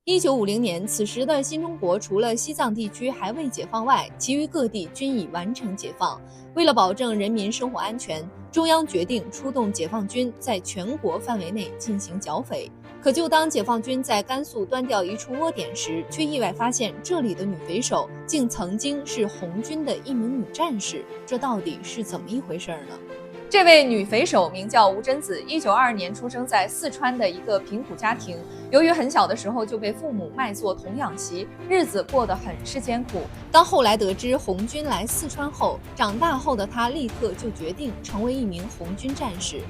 1950年，此时的新中国除了西藏地区还未解放外，其余各地均已完成解放。为了保证人民生活安全，中央决定出动解放军在全国范围内进行剿匪。可就当解放军在甘肃端掉一处窝点时，却意外发现这里的女匪首竟曾经是红军的一名女战士，这到底是怎么一回事呢？这位女匪首名叫吴珍子，1922年出生在四川的一个贫苦家庭。由于很小的时候就被父母卖作童养媳，日子过得很是艰苦。当后来得知红军来四川后，长大后的她立刻就决定成为一名红军战士。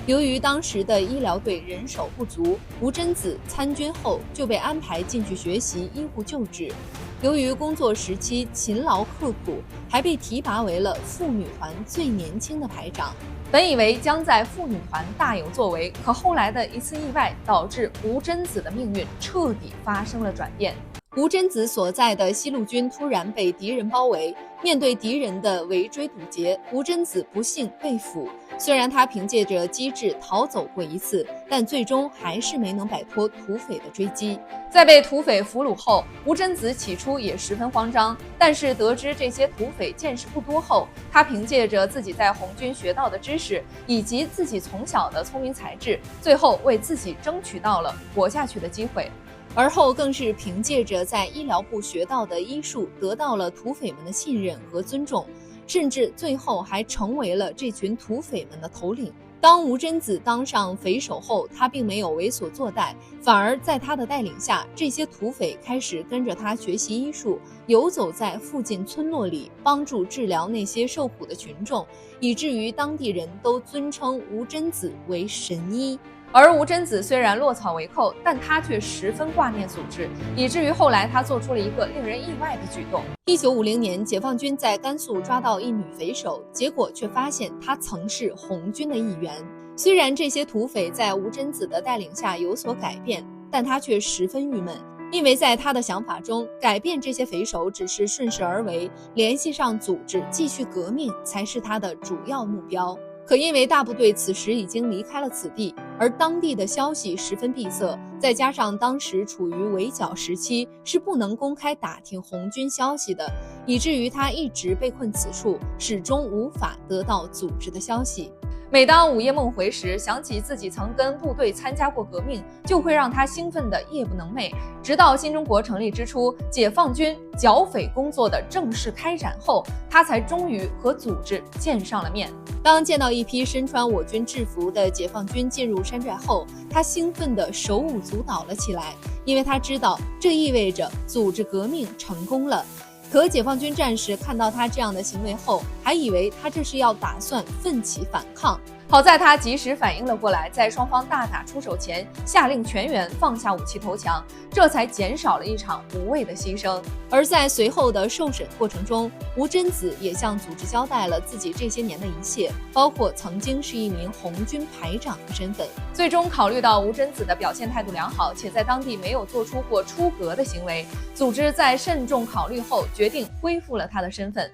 由于当时的医疗队人手不足，吴珍子参军后就被安排进去学习医护救治。由于工作时期勤劳刻苦，还被提拔为了妇女团最年轻的排长。本以为将在妇女团大有作为，可后来的一次意外导致吴珍子的命运彻底发生了转变。吴珍子所在的西路军突然被敌人包围，面对敌人的围追堵截，吴珍子不幸被俘。虽然他凭借着机智逃走过一次，但最终还是没能摆脱土匪的追击。在被土匪俘虏后，吴珍子起初也十分慌张，但是得知这些土匪见识不多后，他凭借着自己在红军学到的知识，以及自己从小的聪明才智，最后为自己争取到了活下去的机会。而后更是凭借着在医疗部学到的医术，得到了土匪们的信任和尊重，甚至最后还成为了这群土匪们的头领。当吴珍子当上匪首后，他并没有为所作歹，反而在他的带领下，这些土匪开始跟着他学习医术，游走在附近村落里，帮助治疗那些受苦的群众，以至于当地人都尊称吴珍子为神医。而吴珍子虽然落草为寇，但他却十分挂念组织，以至于后来他做出了一个令人意外的举动。1950年，解放军在甘肃抓到一女匪首，结果却发现她曾是红军的一员。虽然这些土匪在吴珍子的带领下有所改变，但他却十分郁闷，因为在他的想法中，改变这些匪首只是顺势而为，联系上组织继续革命才是他的主要目标。可因为大部队此时已经离开了此地，而当地的消息十分闭塞，再加上当时处于围剿时期，是不能公开打听红军消息的，以至于他一直被困此处，始终无法得到组织的消息。每当午夜梦回时，想起自己曾跟部队参加过革命，就会让他兴奋得夜不能寐。直到新中国成立之初，解放军剿匪工作的正式开展后，他才终于和组织见上了面。当见到一批身穿我军制服的解放军进入山寨后，他兴奋得手舞足蹈了起来，因为他知道这意味着组织革命成功了。可解放军战士看到他这样的行为后，还以为他这是要打算奋起反抗。好在他及时反应了过来，在双方大打出手前，下令全员放下武器投降，这才减少了一场无谓的牺牲。而在随后的受审过程中，吴珍子也向组织交代了自己这些年的一切，包括曾经是一名红军排长的身份。最终考虑到吴珍子的表现态度良好，且在当地没有做出过出格的行为，组织在慎重考虑后决定恢复了他的身份。